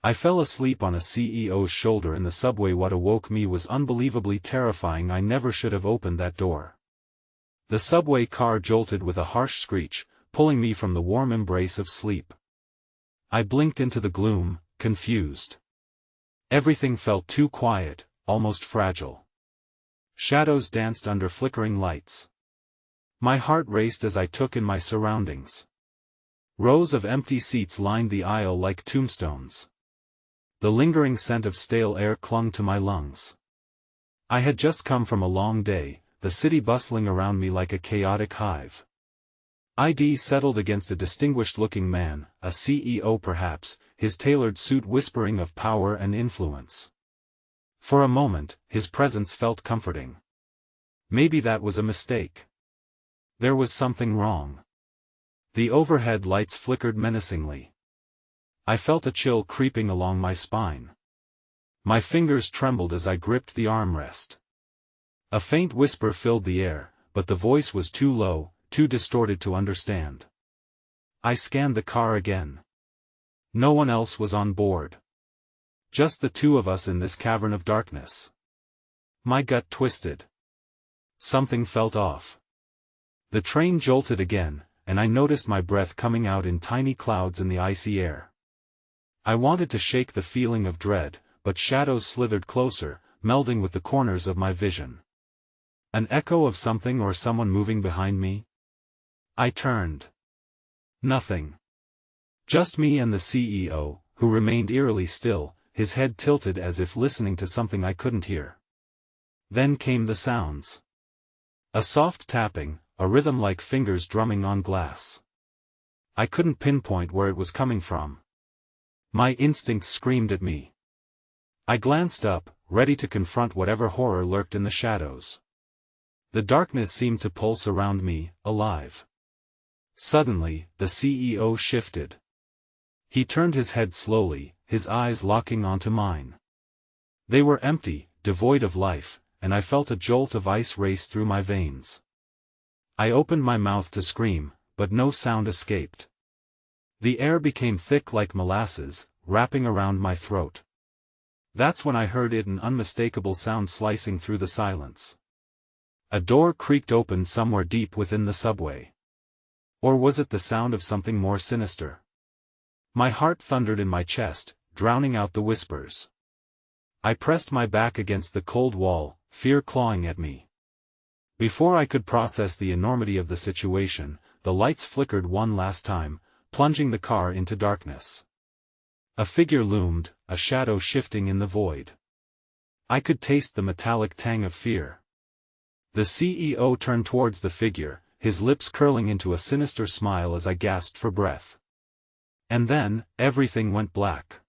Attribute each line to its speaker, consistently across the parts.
Speaker 1: I fell asleep on a CEO's shoulder in the subway. What awoke me was unbelievably terrifying. I never should have opened that door. The subway car jolted with a harsh screech, pulling me from the warm embrace of sleep. I blinked into the gloom, confused. Everything felt too quiet, almost fragile. Shadows danced under flickering lights. My heart raced as I took in my surroundings. Rows of empty seats lined the aisle like tombstones. The lingering scent of stale air clung to my lungs. I had just come from a long day, the city bustling around me like a chaotic hive. ID settled against a distinguished-looking man, a CEO perhaps, his tailored suit whispering of power and influence. For a moment, his presence felt comforting. Maybe that was a mistake. There was something wrong. The overhead lights flickered menacingly. I felt a chill creeping along my spine. My fingers trembled as I gripped the armrest. A faint whisper filled the air, but the voice was too low, too distorted to understand. I scanned the car again. No one else was on board. Just the two of us in this cavern of darkness. My gut twisted. Something felt off. The train jolted again, and I noticed my breath coming out in tiny clouds in the icy air. I wanted to shake the feeling of dread, but shadows slithered closer, melding with the corners of my vision. An echo of something or someone moving behind me? I turned. Nothing. Just me and the CEO, who remained eerily still, his head tilted as if listening to something I couldn't hear. Then came the sounds. A soft tapping, a rhythm like fingers drumming on glass. I couldn't pinpoint where it was coming from. My instincts screamed at me. I glanced up, ready to confront whatever horror lurked in the shadows. The darkness seemed to pulse around me, alive. Suddenly, the CEO shifted. He turned his head slowly, his eyes locking onto mine. They were empty, devoid of life, and I felt a jolt of ice race through my veins. I opened my mouth to scream, but no sound escaped. The air became thick like molasses, wrapping around my throat. That's when I heard it, an unmistakable sound slicing through the silence. A door creaked open somewhere deep within the subway. Or was it the sound of something more sinister? My heart thundered in my chest, drowning out the whispers. I pressed my back against the cold wall, fear clawing at me. Before I could process the enormity of the situation, the lights flickered one last time, plunging the car into darkness. A figure loomed, a shadow shifting in the void. I could taste the metallic tang of fear. The CEO turned towards the figure, his lips curling into a sinister smile as I gasped for breath. And then, everything went black.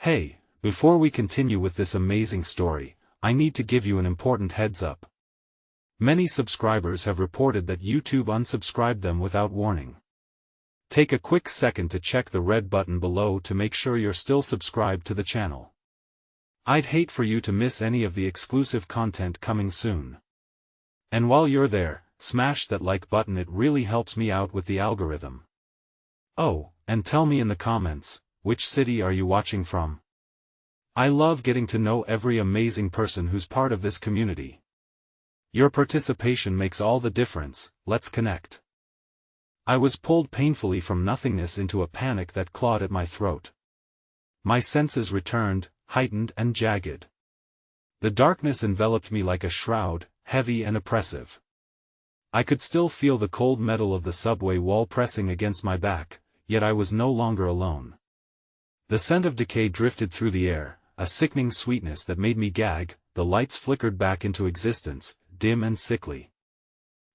Speaker 1: Hey, before we continue with this amazing story, I need to give you an important heads up. Many subscribers have reported that YouTube unsubscribed them without warning. Take a quick second to check the red button below to make sure you're still subscribed to the channel. I'd hate for you to miss any of the exclusive content coming soon. And while you're there, smash that like button, it really helps me out with the algorithm. Oh, and tell me in the comments, which city are you watching from? I love getting to know every amazing person who's part of this community. Your participation makes all the difference. Let's connect. I was pulled painfully from nothingness into a panic that clawed at my throat. My senses returned, heightened and jagged. The darkness enveloped me like a shroud, heavy and oppressive. I could still feel the cold metal of the subway wall pressing against my back, yet I was no longer alone. The scent of decay drifted through the air, a sickening sweetness that made me gag. The lights flickered back into existence, dim and sickly.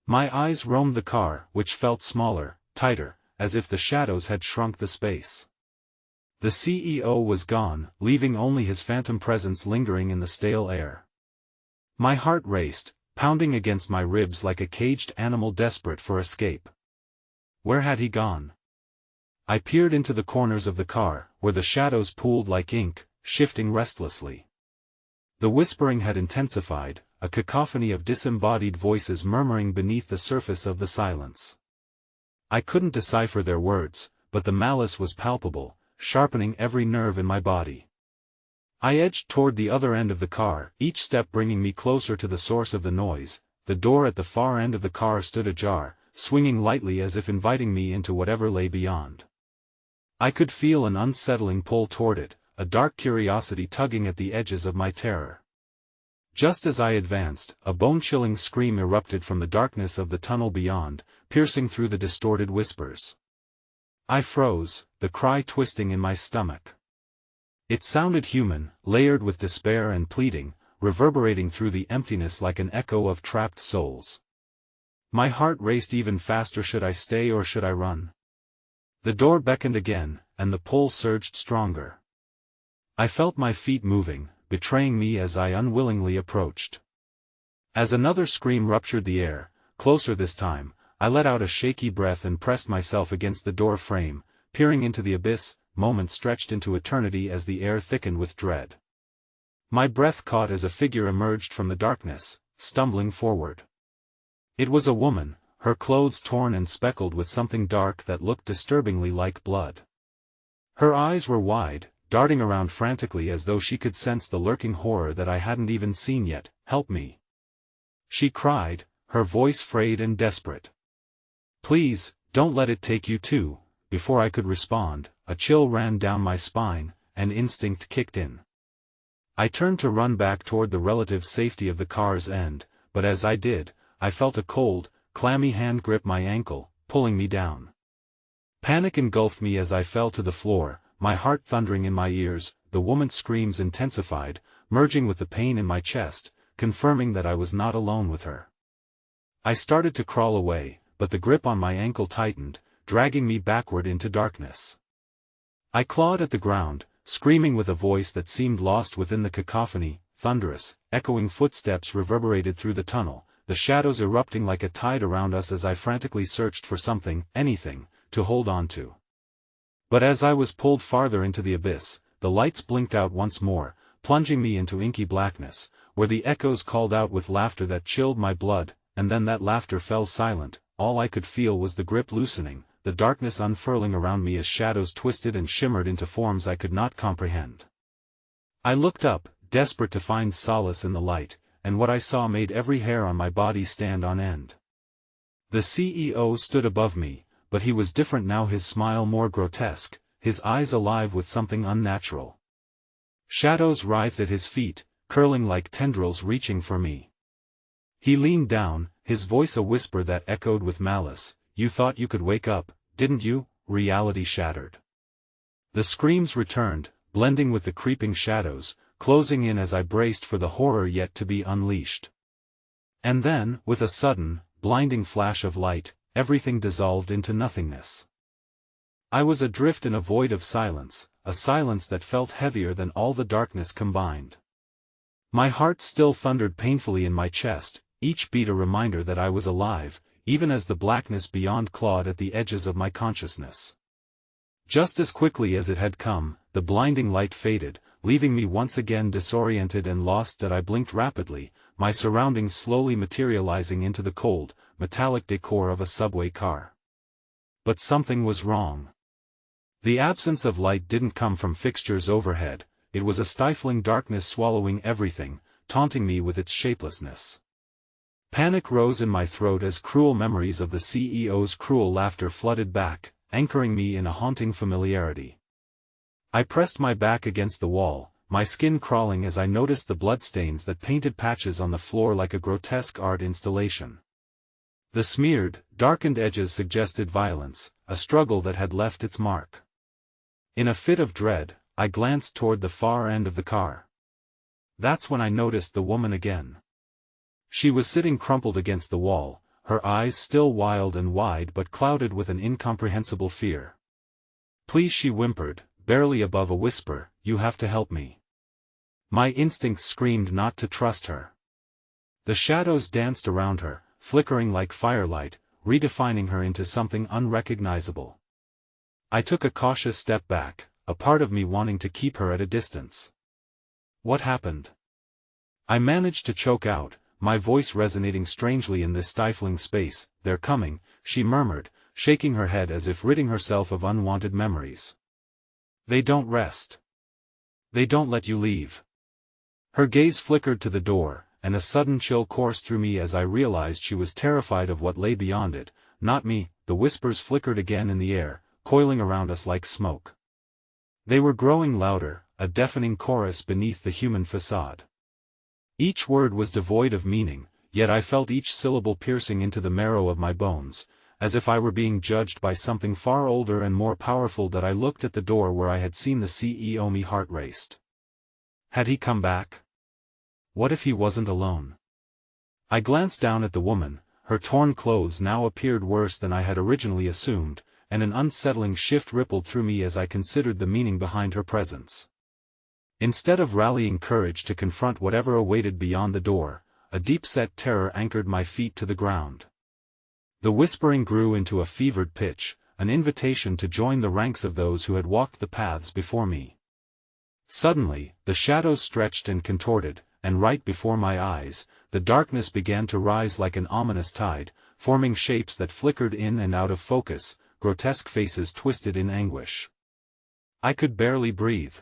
Speaker 1: My eyes roamed the car, which felt smaller, tighter, as if the shadows had shrunk the space. The CEO was gone, leaving only his phantom presence lingering in the stale air. My heart raced, pounding against my ribs like a caged animal desperate for escape. Where had he gone? I peered into the corners of the car, where the shadows pooled like ink, shifting restlessly. The whispering had intensified, a cacophony of disembodied voices murmuring beneath the surface of the silence. I couldn't decipher their words, but the malice was palpable, sharpening every nerve in my body. I edged toward the other end of the car, each step bringing me closer to the source of the noise. The door at the far end of the car stood ajar, swinging lightly as if inviting me into whatever lay beyond. I could feel an unsettling pull toward it, a dark curiosity tugging at the edges of my terror. Just as I advanced, a bone-chilling scream erupted from the darkness of the tunnel beyond, piercing through the distorted whispers. I froze, the cry twisting in my stomach. It sounded human, layered with despair and pleading, reverberating through the emptiness like an echo of trapped souls. My heart raced even faster. Should I stay or should I run? The door beckoned again, and the pull surged stronger. I felt my feet moving, betraying me as I unwillingly approached. As another scream ruptured the air, closer this time, I let out a shaky breath and pressed myself against the door frame, peering into the abyss. Moments stretched into eternity as the air thickened with dread. My breath caught as a figure emerged from the darkness, stumbling forward. It was a woman, her clothes torn and speckled with something dark that looked disturbingly like blood. Her eyes were wide, darting around frantically as though she could sense the lurking horror that I hadn't even seen yet. "Help me!" she cried, her voice frayed and desperate. "Please, don't let it take you too." Before I could respond, a chill ran down my spine, and instinct kicked in. I turned to run back toward the relative safety of the car's end, but as I did, I felt a cold, clammy hand grip my ankle, pulling me down. Panic engulfed me as I fell to the floor, my heart thundering in my ears. The woman's screams intensified, merging with the pain in my chest, confirming that I was not alone with her. I started to crawl away, but the grip on my ankle tightened, dragging me backward into darkness. I clawed at the ground, screaming with a voice that seemed lost within the cacophony. Thunderous, echoing footsteps reverberated through the tunnel, the shadows erupting like a tide around us as I frantically searched for something, anything, to hold on to. But as I was pulled farther into the abyss, the lights blinked out once more, plunging me into inky blackness, where the echoes called out with laughter that chilled my blood, and then that laughter fell silent. All I could feel was the grip loosening, the darkness unfurling around me as shadows twisted and shimmered into forms I could not comprehend. I looked up, desperate to find solace in the light, and what I saw made every hair on my body stand on end. The CEO stood above me, but he was different now, his smile more grotesque, his eyes alive with something unnatural. Shadows writhed at his feet, curling like tendrils reaching for me. He leaned down, his voice a whisper that echoed with malice. "You thought you could wake up, didn't you?" Reality shattered. The screams returned, blending with the creeping shadows, closing in as I braced for the horror yet to be unleashed. And then, with a sudden, blinding flash of light, everything dissolved into nothingness. I was adrift in a void of silence, a silence that felt heavier than all the darkness combined. My heart still thundered painfully in my chest, each beat a reminder that I was alive, even as the blackness beyond clawed at the edges of my consciousness. Just as quickly as it had come, the blinding light faded, leaving me once again disoriented and lost. That I blinked rapidly, my surroundings slowly materializing into the cold, metallic decor of a subway car. But something was wrong. The absence of light didn't come from fixtures overhead, it was a stifling darkness swallowing everything, taunting me with its shapelessness. Panic rose in my throat as cruel memories of the CEO's cruel laughter flooded back, anchoring me in a haunting familiarity. I pressed my back against the wall, my skin crawling as I noticed the bloodstains that painted patches on the floor like a grotesque art installation. The smeared, darkened edges suggested violence, a struggle that had left its mark. In a fit of dread, I glanced toward the far end of the car. That's when I noticed the woman again. She was sitting crumpled against the wall, her eyes still wild and wide but clouded with an incomprehensible fear. "Please," she whimpered, barely above a whisper, "you have to help me." My instincts screamed not to trust her. The shadows danced around her, flickering like firelight, redefining her into something unrecognizable. I took a cautious step back, a part of me wanting to keep her at a distance. "What happened?" I managed to choke out, my voice resonating strangely in this stifling space. "They're coming," she murmured, shaking her head as if ridding herself of unwanted memories. They don't rest. They don't let you leave. Her gaze flickered to the door, and a sudden chill coursed through me as I realized she was terrified of what lay beyond it, not me. The whispers flickered again in the air, coiling around us like smoke. They were growing louder, a deafening chorus beneath the human facade. Each word was devoid of meaning, yet I felt each syllable piercing into the marrow of my bones, as if I were being judged by something far older and more powerful. That I looked at the door where I had seen the CEO. My heart raced. Had he come back? What if he wasn't alone? I glanced down at the woman. Her torn clothes now appeared worse than I had originally assumed, and an unsettling shift rippled through me as I considered the meaning behind her presence. Instead of rallying courage to confront whatever awaited beyond the door, a deep-set terror anchored my feet to the ground. The whispering grew into a fevered pitch, an invitation to join the ranks of those who had walked the paths before me. Suddenly, the shadows stretched and contorted, and right before my eyes, the darkness began to rise like an ominous tide, forming shapes that flickered in and out of focus, grotesque faces twisted in anguish. I could barely breathe.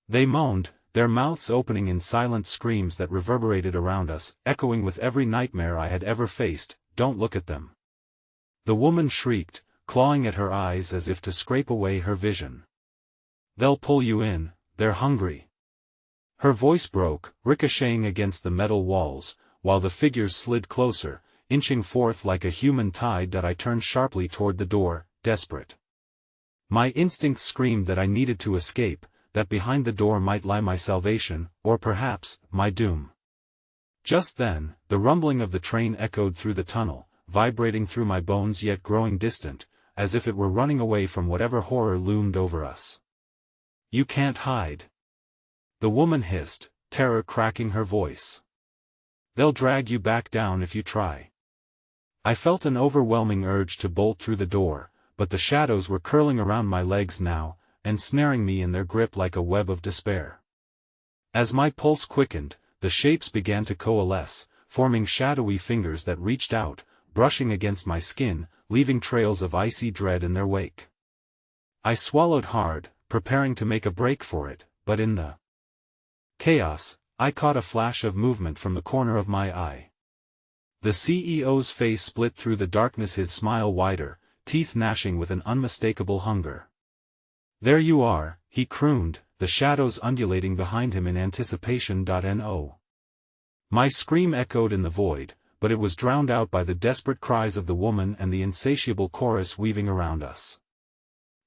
Speaker 1: They moaned, their mouths opening in silent screams that reverberated around us, echoing with every nightmare I had ever faced. Don't look at them. The woman shrieked, clawing at her eyes as if to scrape away her vision. They'll pull you in, they're hungry. Her voice broke, ricocheting against the metal walls, while the figures slid closer, inching forth like a human tide. That I turned sharply toward the door, desperate. My instincts screamed that I needed to escape, that behind the door might lie my salvation, or perhaps, my doom. Just then, the rumbling of the train echoed through the tunnel, vibrating through my bones yet growing distant, as if it were running away from whatever horror loomed over us. You can't hide. The woman hissed, terror cracking her voice. They'll drag you back down if you try. I felt an overwhelming urge to bolt through the door, but the shadows were curling around my legs now, ensnaring me in their grip like a web of despair. As my pulse quickened, the shapes began to coalesce, forming shadowy fingers that reached out, brushing against my skin, leaving trails of icy dread in their wake. I swallowed hard, preparing to make a break for it, but in the chaos, I caught a flash of movement from the corner of my eye. The CEO's face split through the darkness, his smile wider, teeth gnashing with an unmistakable hunger. There you are, he crooned, the shadows undulating behind him in anticipation. No. My scream echoed in the void, but it was drowned out by the desperate cries of the woman and the insatiable chorus weaving around us.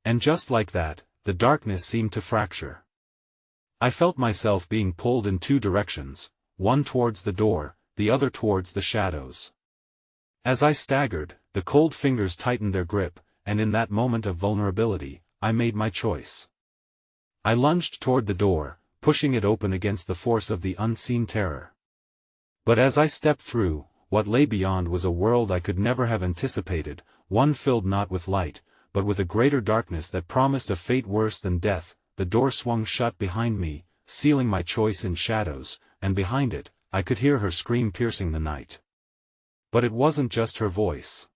Speaker 1: And just like that, the darkness seemed to fracture. I felt myself being pulled in two directions, one towards the door, the other towards the shadows. As I staggered, the cold fingers tightened their grip, and in that moment of vulnerability, I made my choice. I lunged toward the door, pushing it open against the force of the unseen terror. But as I stepped through, what lay beyond was a world I could never have anticipated, one filled not with light, but with a greater darkness that promised a fate worse than death. The door swung shut behind me, sealing my choice in shadows, and behind it, I could hear her scream piercing the night. But it wasn't just her voice.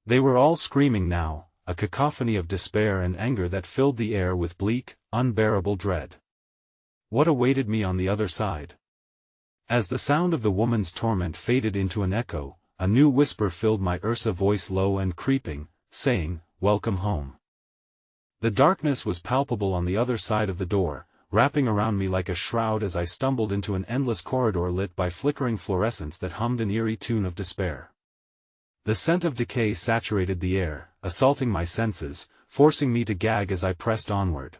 Speaker 1: They were all screaming now, a cacophony of despair and anger that filled the air with bleak, unbearable dread. What awaited me on the other side? As the sound of the woman's torment faded into an echo, a new whisper filled my Ursa voice, low and creeping, saying, "Welcome home." The darkness was palpable on the other side of the door, wrapping around me like a shroud as I stumbled into an endless corridor lit by flickering fluorescents that hummed an eerie tune of despair. The scent of decay saturated the air, assaulting my senses, forcing me to gag as I pressed onward.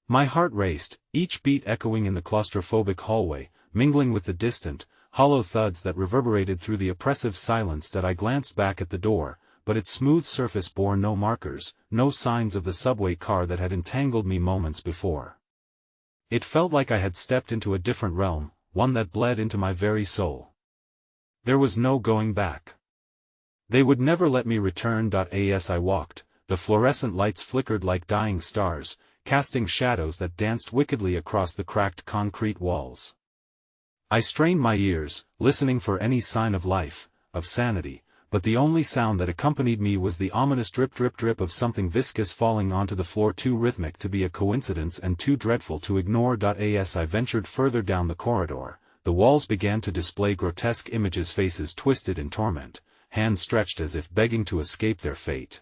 Speaker 1: My heart raced, each beat echoing in the claustrophobic hallway, mingling with the distant, hollow thuds that reverberated through the oppressive silence. That I glanced back at the door, but its smooth surface bore no markers, no signs of the subway car that had entangled me moments before. It felt like I had stepped into a different realm, one that bled into my very soul. There was no going back. They would never let me return. As I walked, the fluorescent lights flickered like dying stars, casting shadows that danced wickedly across the cracked concrete walls. I strained my ears, listening for any sign of life, of sanity, but the only sound that accompanied me was the ominous drip drip drip of something viscous falling onto the floor, too rhythmic to be a coincidence and too dreadful to ignore. As I ventured further down the corridor, the walls began to display grotesque images, faces twisted in torment, hands stretched as if begging to escape their fate.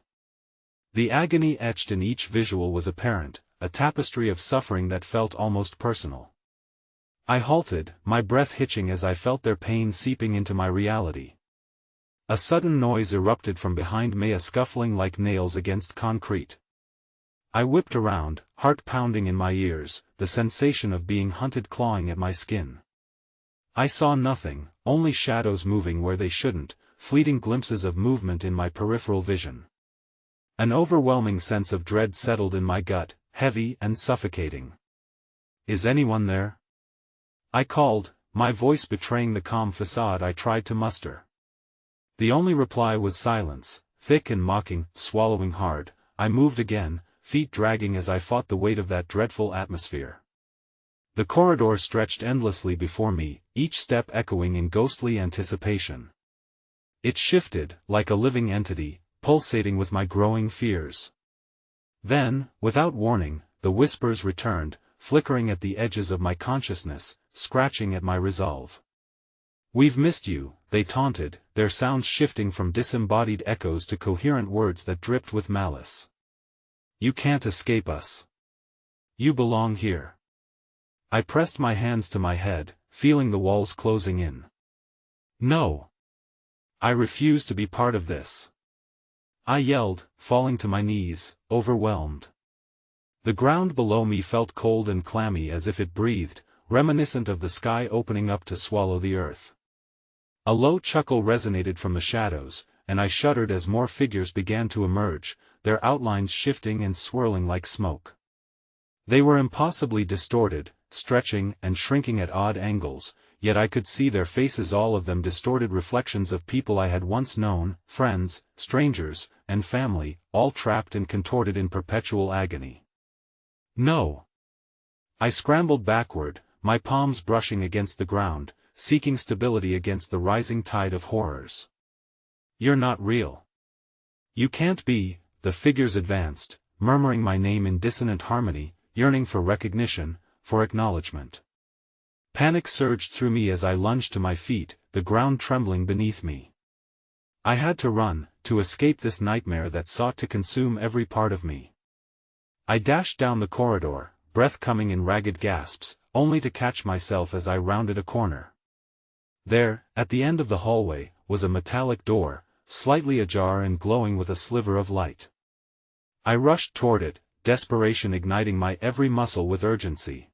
Speaker 1: The agony etched in each visual was apparent, a tapestry of suffering that felt almost personal. I halted, my breath hitching as I felt their pain seeping into my reality. A sudden noise erupted from behind me, a scuffling like nails against concrete. I whipped around, heart pounding in my ears, the sensation of being hunted clawing at my skin. I saw nothing, only shadows moving where they shouldn't, fleeting glimpses of movement in my peripheral vision. An overwhelming sense of dread settled in my gut, heavy and suffocating. "Is anyone there?" I called, my voice betraying the calm facade I tried to muster. The only reply was silence, thick and mocking. Swallowing hard, I moved again, feet dragging as I fought the weight of that dreadful atmosphere. The corridor stretched endlessly before me, each step echoing in ghostly anticipation. It shifted, like a living entity, pulsating with my growing fears. Then, without warning, the whispers returned, flickering at the edges of my consciousness, scratching at my resolve. "We've missed you," they taunted, their sounds shifting from disembodied echoes to coherent words that dripped with malice. "You can't escape us. You belong here." I pressed my hands to my head, feeling the walls closing in. "No. I refuse to be part of this," I yelled, falling to my knees, overwhelmed. The ground below me felt cold and clammy as if it breathed, reminiscent of the sky opening up to swallow the earth. A low chuckle resonated from the shadows, and I shuddered as more figures began to emerge, their outlines shifting and swirling like smoke. They were impossibly distorted, stretching and shrinking at odd angles, yet I could see their faces, all of them distorted reflections of people I had once known, friends, strangers, and family, all trapped and contorted in perpetual agony. "No." I scrambled backward, my palms brushing against the ground, seeking stability against the rising tide of horrors. "You're not real. You can't be." The figures advanced, murmuring my name in dissonant harmony, yearning for recognition, for acknowledgement. Panic surged through me as I lunged to my feet, the ground trembling beneath me. I had to run, to escape this nightmare that sought to consume every part of me. I dashed down the corridor, breath coming in ragged gasps, only to catch myself as I rounded a corner. There, at the end of the hallway, was a metallic door, slightly ajar and glowing with a sliver of light. I rushed toward it, desperation igniting my every muscle with urgency.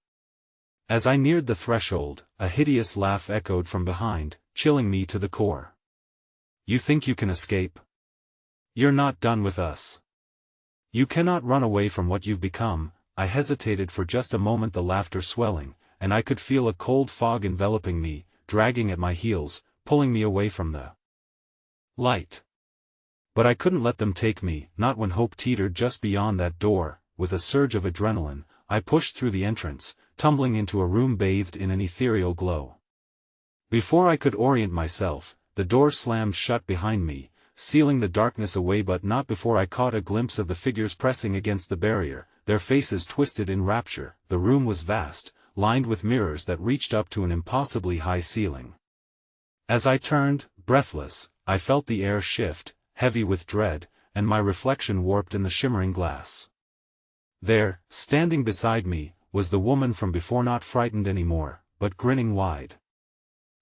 Speaker 1: As I neared the threshold, a hideous laugh echoed from behind, chilling me to the core. "You think you can escape? You're not done with us. You cannot run away from what you've become." I hesitated for just a moment, the laughter swelling, and I could feel a cold fog enveloping me, dragging at my heels, pulling me away from the light. But I couldn't let them take me, not when hope teetered just beyond that door. With a surge of adrenaline, I pushed through the entrance, tumbling into a room bathed in an ethereal glow. Before I could orient myself, the door slammed shut behind me, sealing the darkness away, but not before I caught a glimpse of the figures pressing against the barrier, their faces twisted in rapture. The room was vast, lined with mirrors that reached up to an impossibly high ceiling. As I turned, breathless, I felt the air shift, heavy with dread, and my reflection warped in the shimmering glass. There, standing beside me, was the woman from before, not frightened anymore, but grinning wide.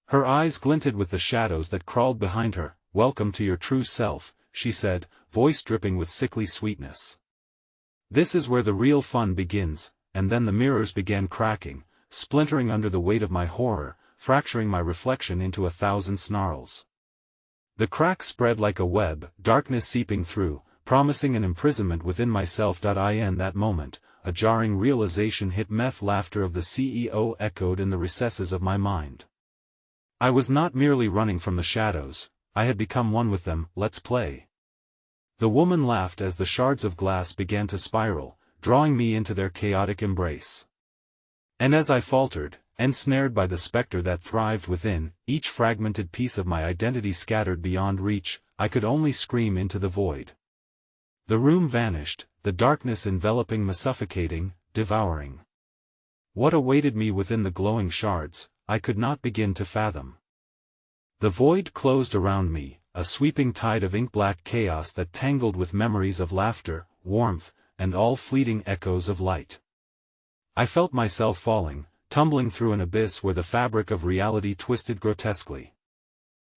Speaker 1: Her eyes glinted with the shadows that crawled behind her. "Welcome to your true self," she said, voice dripping with sickly sweetness. "This is where the real fun begins." And then the mirrors began cracking, splintering under the weight of my horror, fracturing my reflection into 1,000 snarls. The cracks spread like a web, darkness seeping through, promising an imprisonment within myself. In that moment, a jarring realization hit. Meth laughter of the CEO echoed in the recesses of my mind. I was not merely running from the shadows, I had become one with them. "Let's play." The woman laughed as the shards of glass began to spiral, drawing me into their chaotic embrace. And as I faltered, ensnared by the specter that thrived within, each fragmented piece of my identity scattered beyond reach, I could only scream into the void. The room vanished, the darkness enveloping me, suffocating, devouring. What awaited me within the glowing shards, I could not begin to fathom. The void closed around me, a sweeping tide of ink-black chaos that tangled with memories of laughter, warmth, and all fleeting echoes of light. I felt myself falling, tumbling through an abyss where the fabric of reality twisted grotesquely.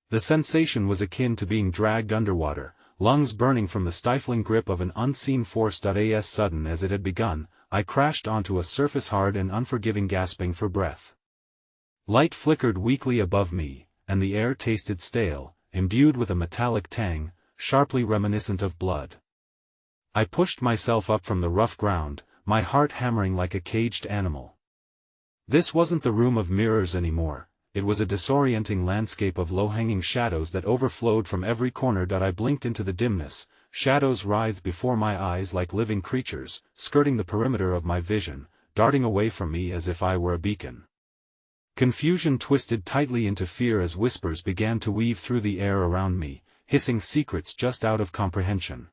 Speaker 1: The sensation was akin to being dragged underwater, lungs burning from the stifling grip of an unseen force. As sudden as it had begun, I crashed onto a surface hard and unforgiving, gasping for breath. Light flickered weakly above me, and the air tasted stale, imbued with a metallic tang, sharply reminiscent of blood. I pushed myself up from the rough ground, my heart hammering like a caged animal. This wasn't the room of mirrors anymore, it was a disorienting landscape of low-hanging shadows that overflowed from every corner. I blinked into the dimness, shadows writhed before my eyes like living creatures, skirting the perimeter of my vision, darting away from me as if I were a beacon. Confusion twisted tightly into fear as whispers began to weave through the air around me, hissing secrets just out of comprehension.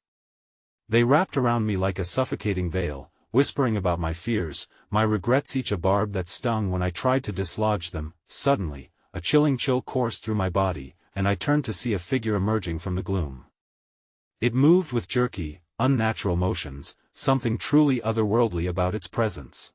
Speaker 1: They wrapped around me like a suffocating veil, whispering about my fears, my regrets, each a barb that stung when I tried to dislodge them. Suddenly, a chilling chill coursed through my body, and I turned to see a figure emerging from the gloom. It moved with jerky, unnatural motions, something truly otherworldly about its presence.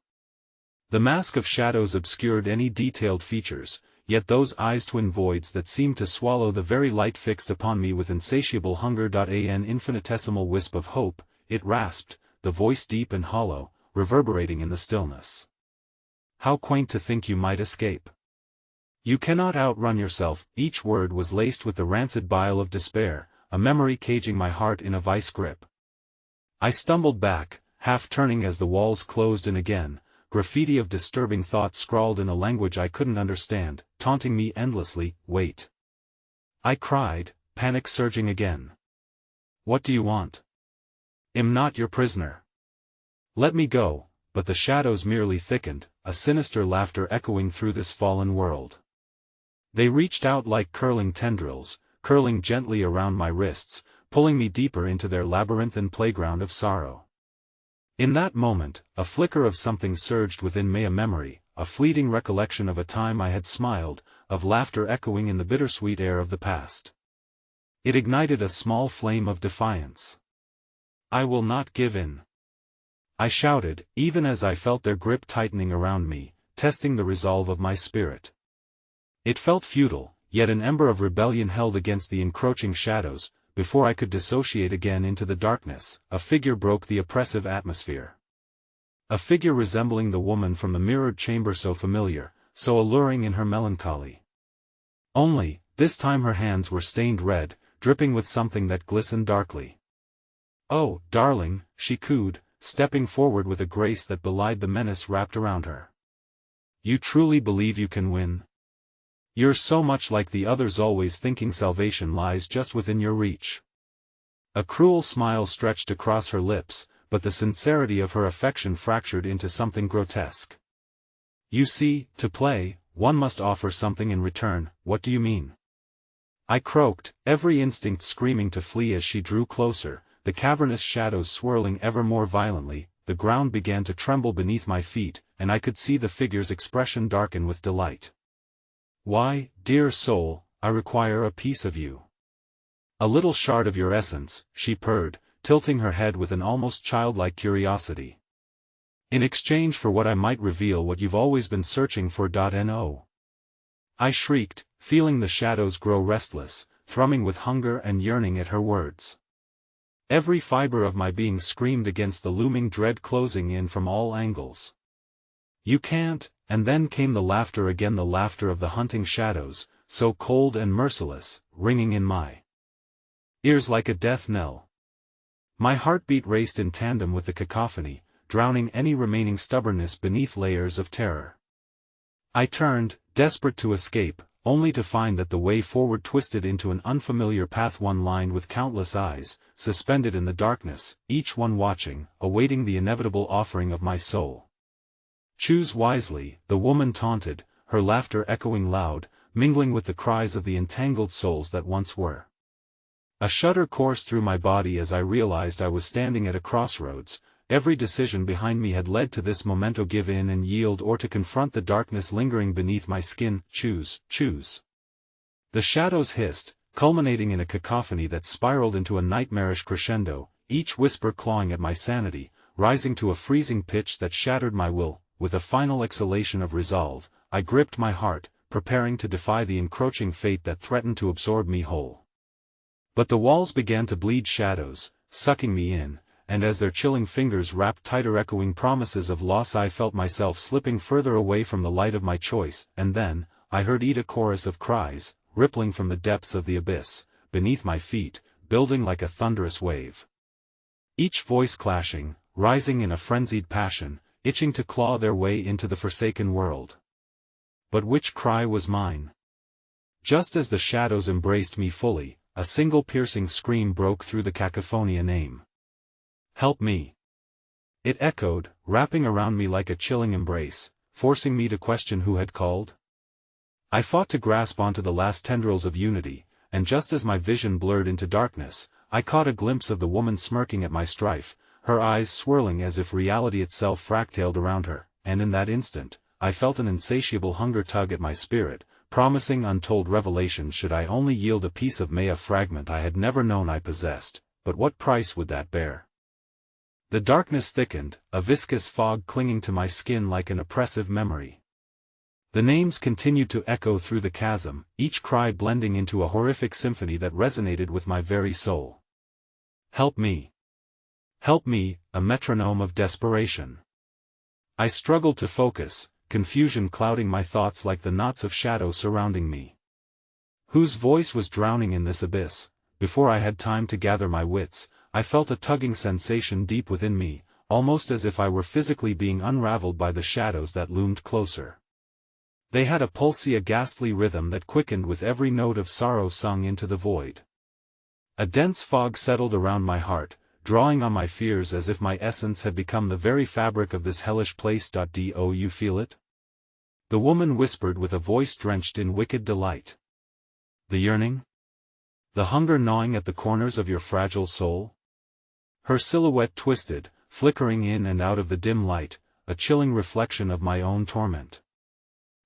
Speaker 1: The mask of shadows obscured any detailed features, yet those eyes, twin voids that seemed to swallow the very light, fixed upon me with insatiable hunger. An infinitesimal wisp of hope, it rasped, the voice deep and hollow, reverberating in the stillness. How quaint to think you might escape. You cannot outrun yourself. Each word was laced with the rancid bile of despair, a memory caging my heart in a vice grip. I stumbled back, half turning as the walls closed in again, graffiti of disturbing thoughts scrawled in a language I couldn't understand, taunting me endlessly. Wait! I cried, panic surging again. What do you want? I'm not your prisoner. Let me go. But the shadows merely thickened, a sinister laughter echoing through this fallen world. They reached out like curling tendrils, curling gently around my wrists, pulling me deeper into their labyrinthine playground of sorrow. In that moment, a flicker of something surged within me, a memory, a fleeting recollection of a time I had smiled, of laughter echoing in the bittersweet air of the past. It ignited a small flame of defiance. I will not give in. I shouted, even as I felt their grip tightening around me, testing the resolve of my spirit. It felt futile, yet an ember of rebellion held against the encroaching shadows. Before I could dissociate again into the darkness, a figure broke the oppressive atmosphere. A figure resembling the woman from the mirrored chamber, so familiar, so alluring in her melancholy. Only, this time her hands were stained red, dripping with something that glistened darkly. "Oh, darling," she cooed, stepping forward with a grace that belied the menace wrapped around her. "You truly believe you can win? You're so much like the others, always thinking salvation lies just within your reach." A cruel smile stretched across her lips, but the sincerity of her affection fractured into something grotesque. "You see, to play, one must offer something in return. What do you mean?" I croaked, every instinct screaming to flee as she drew closer, the cavernous shadows swirling ever more violently. The ground began to tremble beneath my feet, and I could see the figure's expression darken with delight. "Why, dear soul, I require a piece of you. A little shard of your essence," she purred, tilting her head with an almost childlike curiosity. "In exchange for what I might reveal what you've always been searching for. No." I shrieked, feeling the shadows grow restless, thrumming with hunger and yearning at her words. Every fiber of my being screamed against the looming dread closing in from all angles. "You can't," and then came the laughter again, the laughter of the hunting shadows, so cold and merciless, ringing in my ears like a death knell. My heartbeat raced in tandem with the cacophony, drowning any remaining stubbornness beneath layers of terror. I turned, desperate to escape, only to find that the way forward twisted into an unfamiliar path, one lined with countless eyes, suspended in the darkness, each one watching, awaiting the inevitable offering of my soul. "Choose wisely," the woman taunted, her laughter echoing loud, mingling with the cries of the entangled souls that once were. A shudder coursed through my body as I realized I was standing at a crossroads. Every decision behind me had led to this momento: give in and yield, or to confront the darkness lingering beneath my skin. Choose, choose. The shadows hissed, culminating in a cacophony that spiraled into a nightmarish crescendo, each whisper clawing at my sanity, rising to a freezing pitch that shattered my will. With a final exhalation of resolve, I gripped my heart, preparing to defy the encroaching fate that threatened to absorb me whole. But the walls began to bleed shadows, sucking me in, and as their chilling fingers wrapped tighter echoing promises of loss, I felt myself slipping further away from the light of my choice. And then, I heard a chorus of cries, rippling from the depths of the abyss, beneath my feet, building like a thunderous wave. Each voice clashing, rising in a frenzied passion, itching to claw their way into the forsaken world. But which cry was mine? Just as the shadows embraced me fully, a single piercing scream broke through the cacophony: a name. Help me. It echoed, wrapping around me like a chilling embrace, forcing me to question who had called. I fought to grasp onto the last tendrils of unity, and just as my vision blurred into darkness, I caught a glimpse of the woman smirking at my strife, her eyes swirling as if reality itself fractaled around her, and in that instant, I felt an insatiable hunger tug at my spirit, promising untold revelations should I only yield a piece of me, a fragment I had never known I possessed. But what price would that bear? The darkness thickened, a viscous fog clinging to my skin like an oppressive memory. The names continued to echo through the chasm, each cry blending into a horrific symphony that resonated with my very soul. Help me. Help me, a metronome of desperation. I struggled to focus, confusion clouding my thoughts like the knots of shadow surrounding me. Whose voice was drowning in this abyss? Before I had time to gather my wits, I felt a tugging sensation deep within me, almost as if I were physically being unraveled by the shadows that loomed closer. They had a pulsy, a ghastly rhythm that quickened with every note of sorrow sung into the void. A dense fog settled around my heart, drawing on my fears as if my essence had become the very fabric of this hellish place. Do you feel it? The woman whispered with a voice drenched in wicked delight. The yearning? The hunger gnawing at the corners of your fragile soul? Her silhouette twisted, flickering in and out of the dim light, a chilling reflection of my own torment.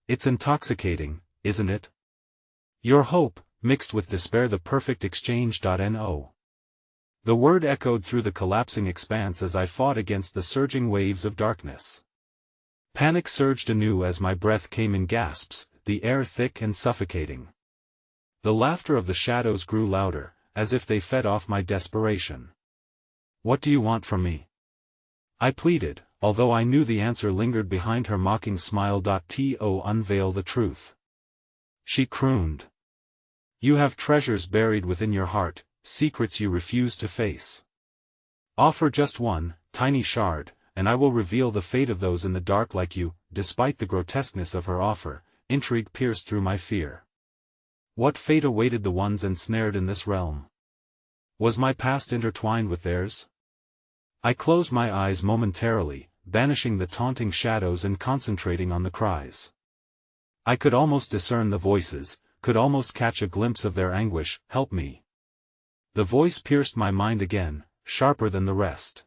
Speaker 1: It's intoxicating, isn't it? Your hope, mixed with despair, the perfect exchange. No. The word echoed through the collapsing expanse as I fought against the surging waves of darkness. Panic surged anew as my breath came in gasps, the air thick and suffocating. The laughter of the shadows grew louder, as if they fed off my desperation. What do you want from me? I pleaded, although I knew the answer lingered behind her mocking smile. To unveil the truth. She crooned. You have treasures buried within your heart, secrets you refuse to face. Offer just one, tiny shard, and I will reveal the fate of those in the dark like you. Despite the grotesqueness of her offer, intrigue pierced through my fear. What fate awaited the ones ensnared in this realm? Was my past intertwined with theirs? I closed my eyes momentarily, banishing the taunting shadows and concentrating on the cries. I could almost discern the voices, could almost catch a glimpse of their anguish. Help me. The voice pierced my mind again, sharper than the rest.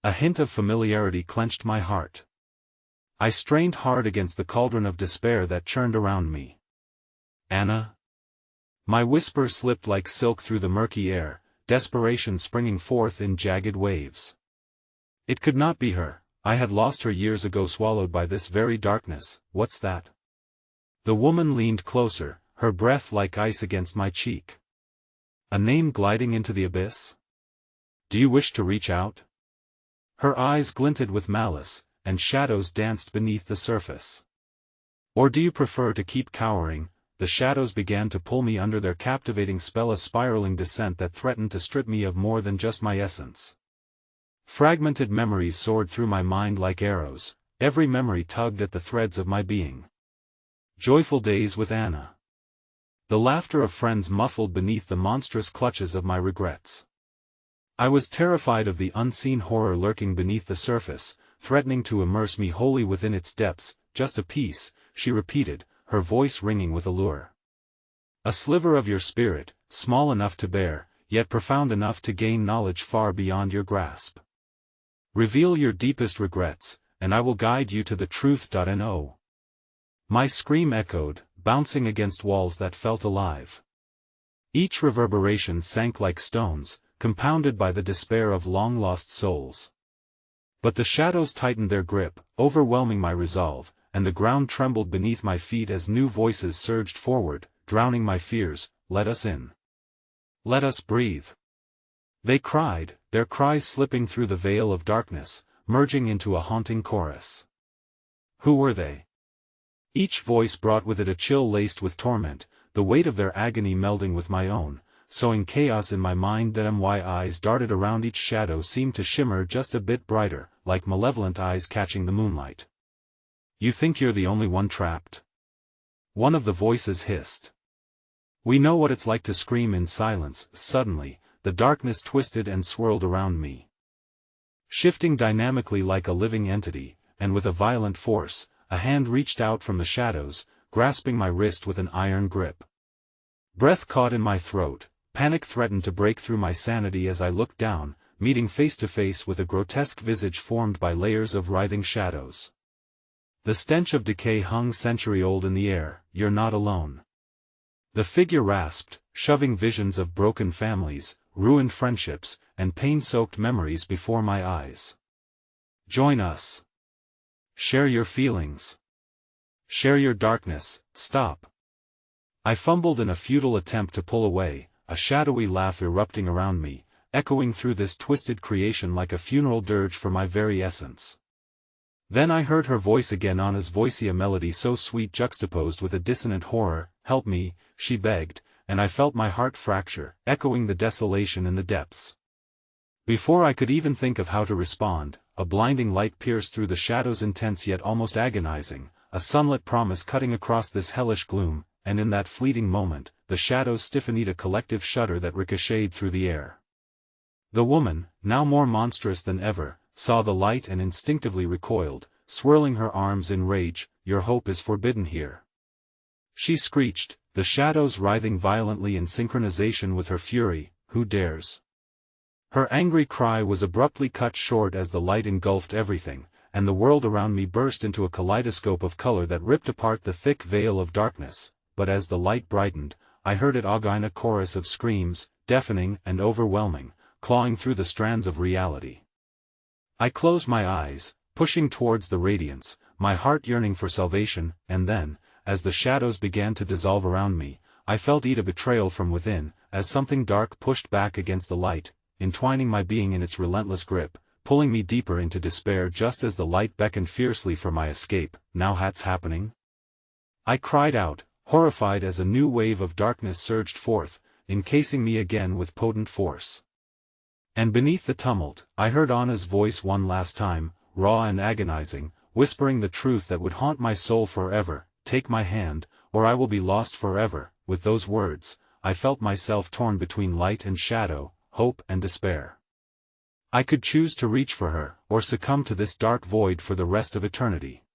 Speaker 1: A hint of familiarity clenched my heart. I strained hard against the cauldron of despair that churned around me. Anna? My whisper slipped like silk through the murky air, desperation springing forth in jagged waves. It could not be her. I had lost her years ago, swallowed by this very darkness. What's that? The woman leaned closer, her breath like ice against my cheek. A name gliding into the abyss? Do you wish to reach out? Her eyes glinted with malice, and shadows danced beneath the surface. Or do you prefer to keep cowering? The shadows began to pull me under their captivating spell, a spiraling descent that threatened to strip me of more than just my essence. Fragmented memories soared through my mind like arrows, every memory tugged at the threads of my being. Joyful days with Anna. The laughter of friends muffled beneath the monstrous clutches of my regrets. I was terrified of the unseen horror lurking beneath the surface, threatening to immerse me wholly within its depths. Just a piece, she repeated, her voice ringing with allure. A sliver of your spirit, small enough to bear, yet profound enough to gain knowledge far beyond your grasp. Reveal your deepest regrets, and I will guide you to the truth. My scream echoed, bouncing against walls that felt alive. Each reverberation sank like stones, compounded by the despair of long-lost souls. But the shadows tightened their grip, overwhelming my resolve, and the ground trembled beneath my feet as new voices surged forward, drowning my fears. Let us in. Let us breathe. They cried, their cries slipping through the veil of darkness, merging into a haunting chorus. Who were they? Each voice brought with it a chill laced with torment, the weight of their agony melding with my own, sowing chaos in my mind. My eyes darted around, each shadow seemed to shimmer just a bit brighter, like malevolent eyes catching the moonlight. You think you're the only one trapped? One of the voices hissed. We know what it's like to scream in silence. Suddenly, the darkness twisted and swirled around me. Shifting dynamically like a living entity, and with a violent force, a hand reached out from the shadows, grasping my wrist with an iron grip. Breath caught in my throat, panic threatened to break through my sanity as I looked down, meeting face to face with a grotesque visage formed by layers of writhing shadows. The stench of decay hung century-old in the air. You're not alone. The figure rasped, shoving visions of broken families, ruined friendships, and pain-soaked memories before my eyes. Join us. Share your feelings. Share your darkness. Stop. I fumbled in a futile attempt to pull away, a shadowy laugh erupting around me, echoing through this twisted creation like a funeral dirge for my very essence. Then I heard her voice again, Anna's voice, a melody so sweet juxtaposed with a dissonant horror. Help me, she begged, and I felt my heart fracture, echoing the desolation in the depths. Before I could even think of how to respond, a blinding light pierced through the shadows, intense yet almost agonizing, a sunlit promise cutting across this hellish gloom, and in that fleeting moment, the shadows stiffened, a collective shudder that ricocheted through the air. The woman, now more monstrous than ever, saw the light and instinctively recoiled, swirling her arms in rage. Your hope is forbidden here. She screeched, the shadows writhing violently in synchronization with her fury. Who dares? Her angry cry was abruptly cut short as the light engulfed everything, and the world around me burst into a kaleidoscope of color that ripped apart the thick veil of darkness. But as the light brightened, I heard it again, a chorus of screams, deafening and overwhelming, clawing through the strands of reality. I closed my eyes, pushing towards the radiance, my heart yearning for salvation, and then, as the shadows began to dissolve around me, I felt a betrayal from within, as something dark pushed back against the light, entwining my being in its relentless grip, pulling me deeper into despair just as the light beckoned fiercely for my escape. Now what's happening? I cried out, horrified as a new wave of darkness surged forth, encasing me again with potent force. And beneath the tumult, I heard Anna's voice one last time, raw and agonizing, whispering the truth that would haunt my soul forever. Take my hand, or I will be lost forever. With those words, I felt myself torn between light and shadow, hope and despair. I could choose to reach for her, or succumb to this dark void for the rest of eternity.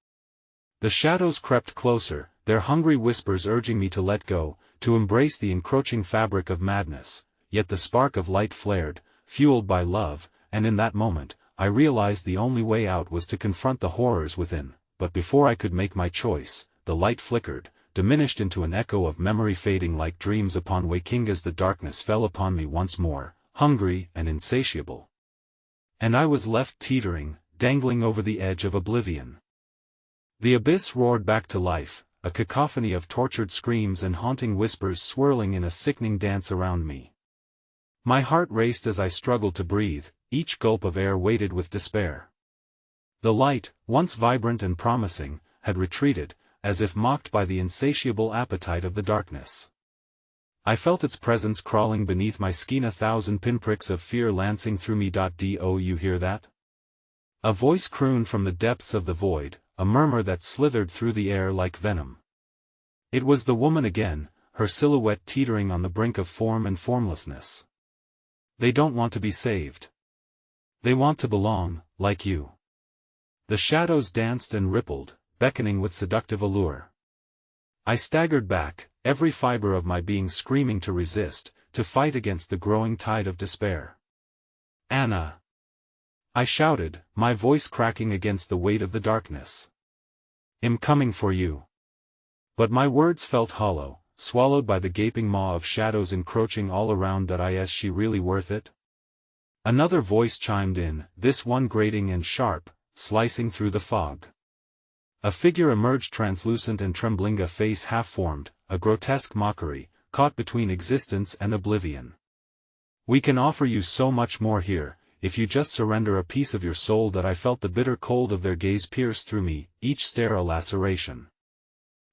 Speaker 1: The shadows crept closer, their hungry whispers urging me to let go, to embrace the encroaching fabric of madness. Yet the spark of light flared, fueled by love, and in that moment, I realized the only way out was to confront the horrors within. But before I could make my choice, the light flickered, diminished into an echo of memory, fading like dreams upon waking as the darkness fell upon me once more, hungry and insatiable. And I was left teetering, dangling over the edge of oblivion. The abyss roared back to life, a cacophony of tortured screams and haunting whispers swirling in a sickening dance around me. My heart raced as I struggled to breathe, each gulp of air weighted with despair. The light, once vibrant and promising, had retreated, as if mocked by the insatiable appetite of the darkness. I felt its presence crawling beneath my skin, 1,000 pinpricks of fear lancing through me. Do you hear that? A voice crooned from the depths of the void, a murmur that slithered through the air like venom. It was the woman again, her silhouette teetering on the brink of form and formlessness. They don't want to be saved. They want to belong, like you. The shadows danced and rippled, beckoning with seductive allure. I staggered back, every fiber of my being screaming to resist, to fight against the growing tide of despair. "Anna!" I shouted, my voice cracking against the weight of the darkness. "I'm coming for you." But my words felt hollow, swallowed by the gaping maw of shadows encroaching all around. Is she really worth it? Another voice chimed in, this one grating and sharp, slicing through the fog. A figure emerged, translucent and trembling, a face half-formed, a grotesque mockery, caught between existence and oblivion. "We can offer you so much more here, if you just surrender a piece of your soul." That I felt the bitter cold of their gaze pierce through me, each stare a laceration.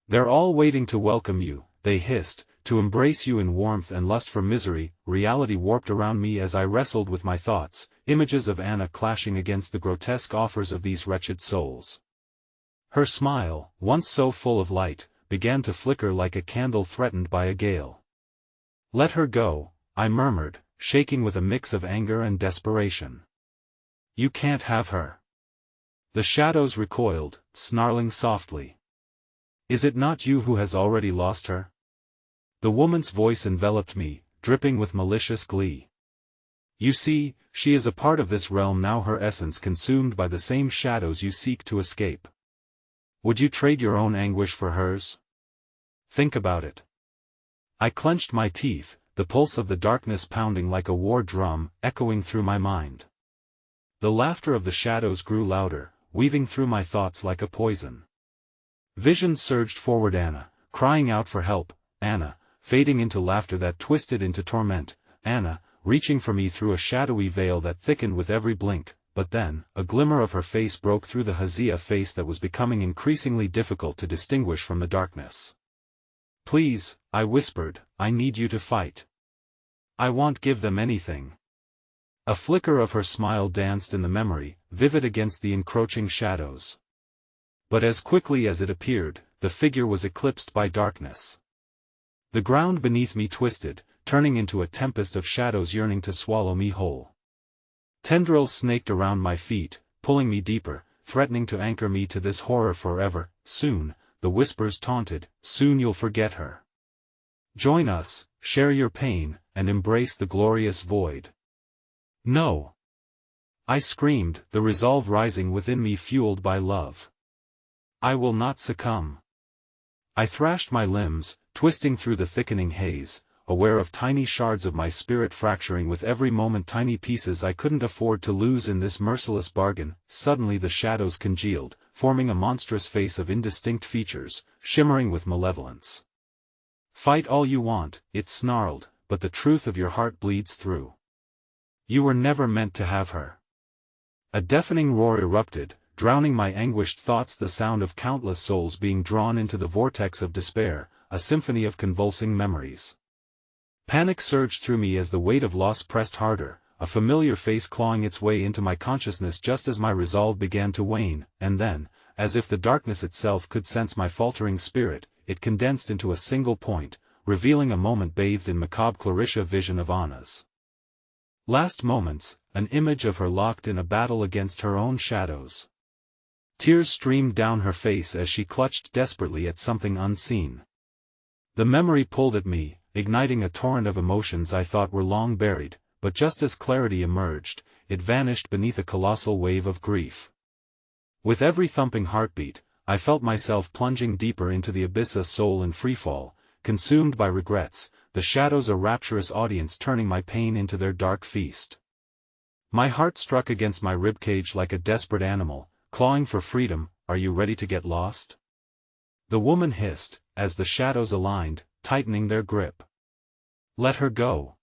Speaker 1: "They're all waiting to welcome you," they hissed, "to embrace you in warmth and lust for misery." Reality warped around me as I wrestled with my thoughts, images of Anna clashing against the grotesque offers of these wretched souls. Her smile, once so full of light, began to flicker like a candle threatened by a gale. "Let her go," I murmured, shaking with a mix of anger and desperation. "You can't have her." The shadows recoiled, snarling softly. "Is it not you who has already lost her?" The woman's voice enveloped me, dripping with malicious glee. "You see, she is a part of this realm now, her essence consumed by the same shadows you seek to escape. Would you trade your own anguish for hers? Think about it." I clenched my teeth, the pulse of the darkness pounding like a war drum, echoing through my mind. The laughter of the shadows grew louder, weaving through my thoughts like a poison. Visions surged forward, Anna, crying out for help, Anna, fading into laughter that twisted into torment, Anna, reaching for me through a shadowy veil that thickened with every blink. But then, a glimmer of her face broke through the Hazia face that was becoming increasingly difficult to distinguish from the darkness. "Please," I whispered, "I need you to fight. I won't give them anything." A flicker of her smile danced in the memory, vivid against the encroaching shadows. But as quickly as it appeared, the figure was eclipsed by darkness. The ground beneath me twisted, turning into a tempest of shadows yearning to swallow me whole. Tendrils snaked around my feet, pulling me deeper, threatening to anchor me to this horror forever. "Soon," the whispers taunted, "soon you'll forget her. Join us, share your pain, and embrace the glorious void." "No!" I screamed, the resolve rising within me fueled by love. "I will not succumb." I thrashed my limbs, twisting through the thickening haze, aware of tiny shards of my spirit fracturing with every moment, tiny pieces I couldn't afford to lose in this merciless bargain. Suddenly the shadows congealed, forming a monstrous face of indistinct features, shimmering with malevolence. "Fight all you want," it snarled, "but the truth of your heart bleeds through. You were never meant to have her." A deafening roar erupted, drowning my anguished thoughts, the sound of countless souls being drawn into the vortex of despair, a symphony of convulsing memories. Panic surged through me as the weight of loss pressed harder, a familiar face clawing its way into my consciousness just as my resolve began to wane, and then, as if the darkness itself could sense my faltering spirit, it condensed into a single point, revealing a moment bathed in macabre Clarissa vision of Anna's last moments, an image of her locked in a battle against her own shadows. Tears streamed down her face as she clutched desperately at something unseen. The memory pulled at me, igniting a torrent of emotions I thought were long buried, but just as clarity emerged, it vanished beneath a colossal wave of grief. With every thumping heartbeat, I felt myself plunging deeper into the abyss of soul in freefall, consumed by regrets, the shadows a rapturous audience turning my pain into their dark feast. My heart struck against my ribcage like a desperate animal, clawing for freedom. "Are you ready to get lost?" the woman hissed, as the shadows aligned, tightening their grip. "Let her go."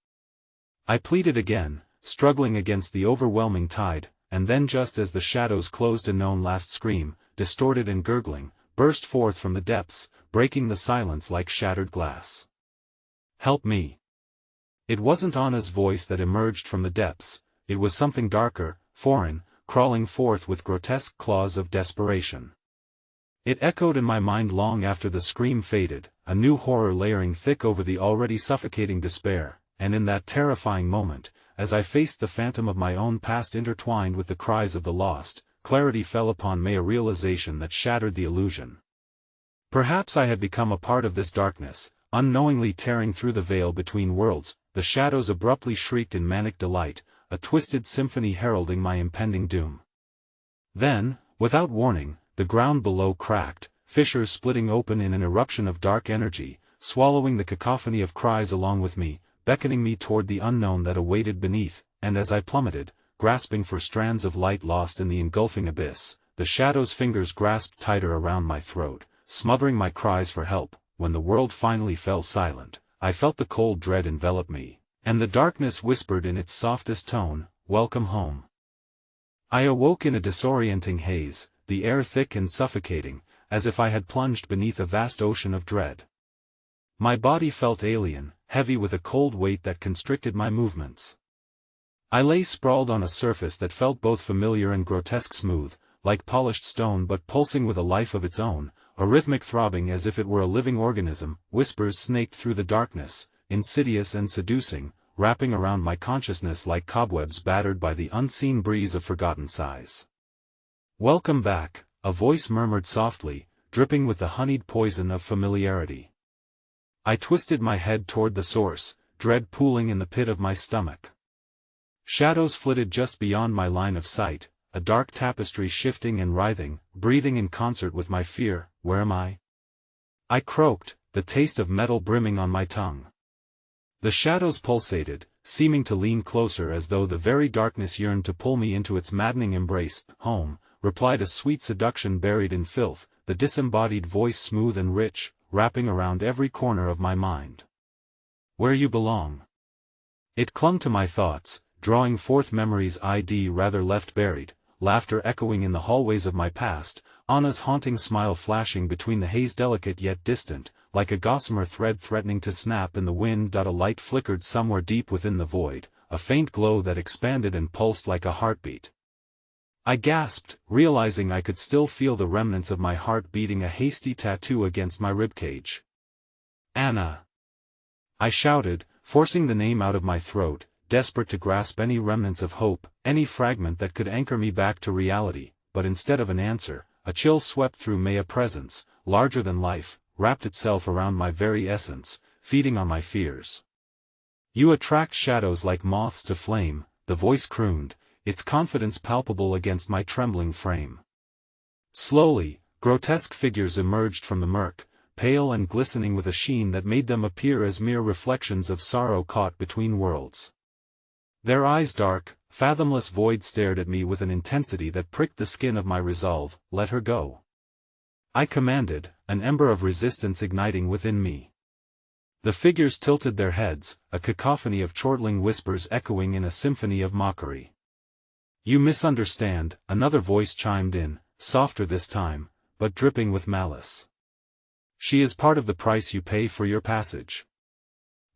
Speaker 1: I pleaded again, struggling against the overwhelming tide, and then just as the shadows closed, a known last scream, distorted and gurgling, burst forth from the depths, breaking the silence like shattered glass. "Help me." It wasn't Anna's voice that emerged from the depths, it was something darker, foreign, crawling forth with grotesque claws of desperation. It echoed in my mind long after the scream faded, a new horror layering thick over the already suffocating despair, and in that terrifying moment, as I faced the phantom of my own past intertwined with the cries of the lost, clarity fell upon me, a realization that shattered the illusion. Perhaps I had become a part of this darkness, unknowingly tearing through the veil between worlds, the shadows abruptly shrieked in manic delight, a twisted symphony heralding my impending doom. Then, without warning, the ground below cracked, fissures splitting open in an eruption of dark energy, swallowing the cacophony of cries along with me, beckoning me toward the unknown that awaited beneath, and as I plummeted, grasping for strands of light lost in the engulfing abyss, the shadow's fingers grasped tighter around my throat, smothering my cries for help. When the world finally fell silent, I felt the cold dread envelop me, and the darkness whispered in its softest tone, "Welcome home." I awoke in a disorienting haze, the air thick and suffocating, as if I had plunged beneath a vast ocean of dread. My body felt alien, heavy with a cold weight that constricted my movements. I lay sprawled on a surface that felt both familiar and grotesque smooth, like polished stone but pulsing with a life of its own, a rhythmic throbbing as if it were a living organism. Whispers snaked through the darkness, insidious and seducing, wrapping around my consciousness like cobwebs battered by the unseen breeze of forgotten sighs. "Welcome back," a voice murmured softly, dripping with the honeyed poison of familiarity. I twisted my head toward the source, dread pooling in the pit of my stomach. Shadows flitted just beyond my line of sight, a dark tapestry shifting and writhing, breathing in concert with my fear. "Where am I?" I croaked, the taste of metal brimming on my tongue. The shadows pulsated, seeming to lean closer as though the very darkness yearned to pull me into its maddening embrace. "Home," replied a sweet seduction buried in filth, the disembodied voice smooth and rich, wrapping around every corner of my mind. "Where you belong." It clung to my thoughts, drawing forth memories I'd rather left buried, laughter echoing in the hallways of my past, Anna's haunting smile flashing between the haze delicate yet distant, like a gossamer thread threatening to snap in the wind. A light flickered somewhere deep within the void, a faint glow that expanded and pulsed like a heartbeat. I gasped, realizing I could still feel the remnants of my heart beating a hasty tattoo against my ribcage. "Anna!" I shouted, forcing the name out of my throat, desperate to grasp any remnants of hope, any fragment that could anchor me back to reality. But instead of an answer, a chill swept through me. A presence, larger than life, wrapped itself around my very essence, feeding on my fears. "You attract shadows like moths to flame," the voice crooned, its confidence palpable against my trembling frame. Slowly, grotesque figures emerged from the murk, pale and glistening with a sheen that made them appear as mere reflections of sorrow caught between worlds. Their eyes dark, fathomless void stared at me with an intensity that pricked the skin of my resolve. "Let her go," I commanded, an ember of resistance igniting within me. The figures tilted their heads, a cacophony of chortling whispers echoing in a symphony of mockery. "You misunderstand," another voice chimed in, softer this time, but dripping with malice. "She is part of the price you pay for your passage."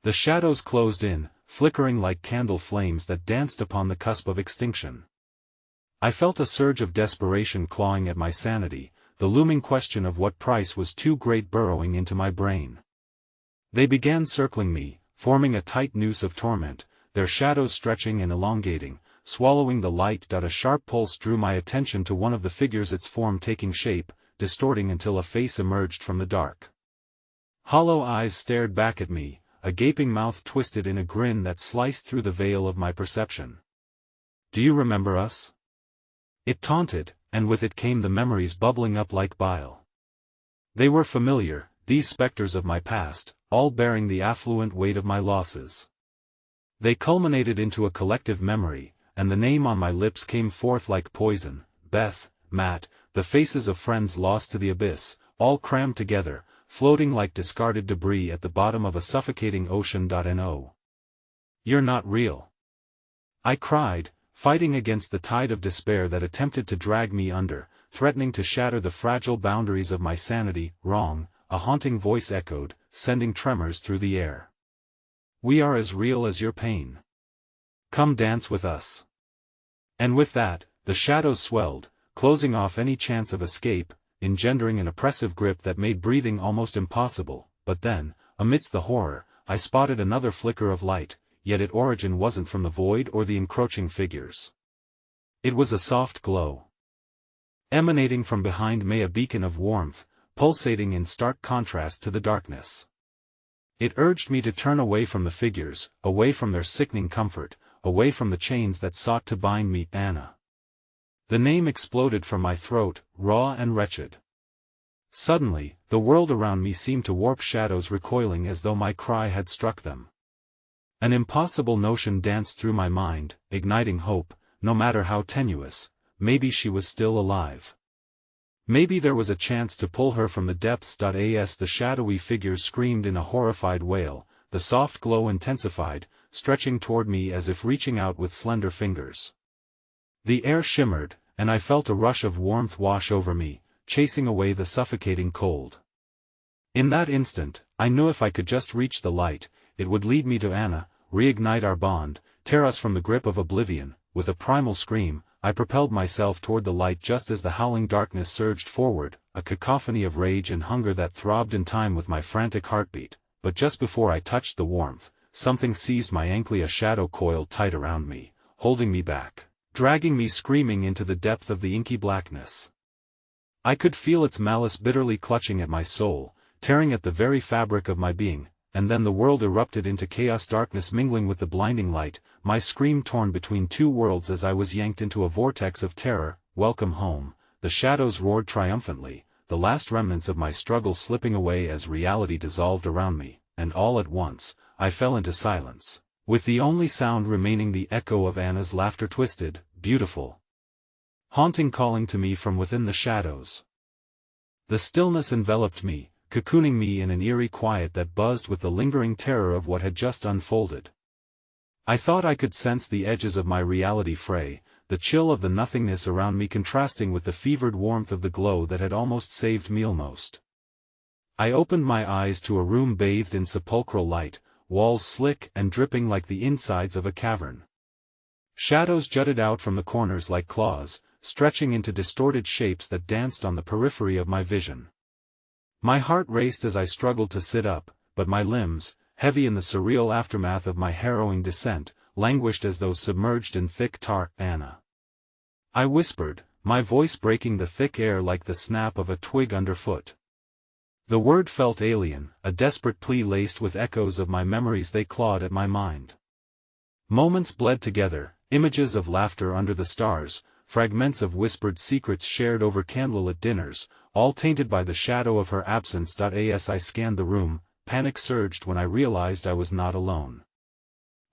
Speaker 1: The shadows closed in, flickering like candle flames that danced upon the cusp of extinction. I felt a surge of desperation clawing at my sanity, the looming question of what price was too great burrowing into my brain. They began circling me, forming a tight noose of torment, their shadows stretching and elongating, swallowing the light. A sharp pulse drew my attention to one of the figures, its form taking shape, distorting until a face emerged from the dark. Hollow eyes stared back at me, a gaping mouth twisted in a grin that sliced through the veil of my perception. "Do you remember us?" It taunted, and with it came the memories bubbling up like bile. They were familiar, these specters of my past, all bearing the affluent weight of my losses. They culminated into a collective memory, and the name on my lips came forth like poison: Beth, Matt, the faces of friends lost to the abyss, all crammed together, floating like discarded debris at the bottom of a suffocating ocean. No. "You're not real," I cried, fighting against the tide of despair that attempted to drag me under, threatening to shatter the fragile boundaries of my sanity. "Wrong," a haunting voice echoed, sending tremors through the air. "We are as real as your pain. Come dance with us." And with that, the shadows swelled, closing off any chance of escape, engendering an oppressive grip that made breathing almost impossible. But then, amidst the horror, I spotted another flicker of light, yet its origin wasn't from the void or the encroaching figures. It was a soft glow. Emanating from behind me, a beacon of warmth, pulsating in stark contrast to the darkness. It urged me to turn away from the figures, away from their sickening comfort, away from the chains that sought to bind me, Anna. The name exploded from my throat, raw and wretched. Suddenly, the world around me seemed to warp, shadows recoiling as though my cry had struck them. An impossible notion danced through my mind, igniting hope, no matter how tenuous. Maybe she was still alive. Maybe there was a chance to pull her from the depths. As the shadowy figures screamed in a horrified wail, the soft glow intensified, stretching toward me as if reaching out with slender fingers. The air shimmered, and I felt a rush of warmth wash over me, chasing away the suffocating cold. In that instant, I knew if I could just reach the light, it would lead me to Anna, reignite our bond, tear us from the grip of oblivion. With a primal scream, I propelled myself toward the light just as the howling darkness surged forward, a cacophony of rage and hunger that throbbed in time with my frantic heartbeat. But just before I touched the warmth, something seized my ankle. A shadow coiled tight around me, holding me back, dragging me screaming into the depth of the inky blackness. I could feel its malice bitterly clutching at my soul, tearing at the very fabric of my being. And then the world erupted into chaos, darkness mingling with the blinding light, my scream torn between two worlds as I was yanked into a vortex of terror. Welcome home, the shadows roared triumphantly, the last remnants of my struggle slipping away as reality dissolved around me, and all at once, I fell into silence, with the only sound remaining the echo of Anna's laughter, twisted, beautiful, haunting, calling to me from within the shadows. The stillness enveloped me, cocooning me in an eerie quiet that buzzed with the lingering terror of what had just unfolded. I thought I could sense the edges of my reality fray, the chill of the nothingness around me contrasting with the fevered warmth of the glow that had almost saved me. Almost. I opened my eyes to a room bathed in sepulchral light, walls slick and dripping like the insides of a cavern. Shadows jutted out from the corners like claws, stretching into distorted shapes that danced on the periphery of my vision. My heart raced as I struggled to sit up, but my limbs, heavy in the surreal aftermath of my harrowing descent, languished as though submerged in thick tar. Anna. I whispered, my voice breaking the thick air like the snap of a twig underfoot. The word felt alien, a desperate plea laced with echoes of my memories. They clawed at my mind. Moments bled together, images of laughter under the stars, fragments of whispered secrets shared over candlelit dinners, all tainted by the shadow of her absence. As I scanned the room, panic surged when I realized I was not alone.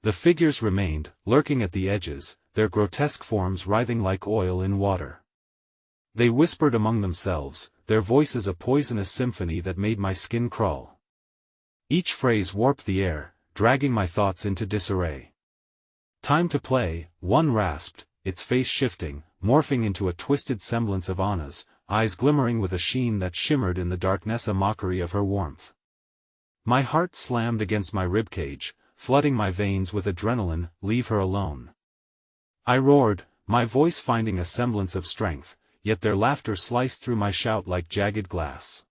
Speaker 1: The figures remained, lurking at the edges, their grotesque forms writhing like oil in water. They whispered among themselves, their voices a poisonous symphony that made my skin crawl. Each phrase warped the air, dragging my thoughts into disarray. Time to play, one rasped, its face shifting, morphing into a twisted semblance of Anna's, eyes glimmering with a sheen that shimmered in the darkness, a mockery of her warmth. My heart slammed against my ribcage, flooding my veins with adrenaline. Leave her alone. I roared, my voice finding a semblance of strength, yet their laughter sliced through my shout like jagged glass.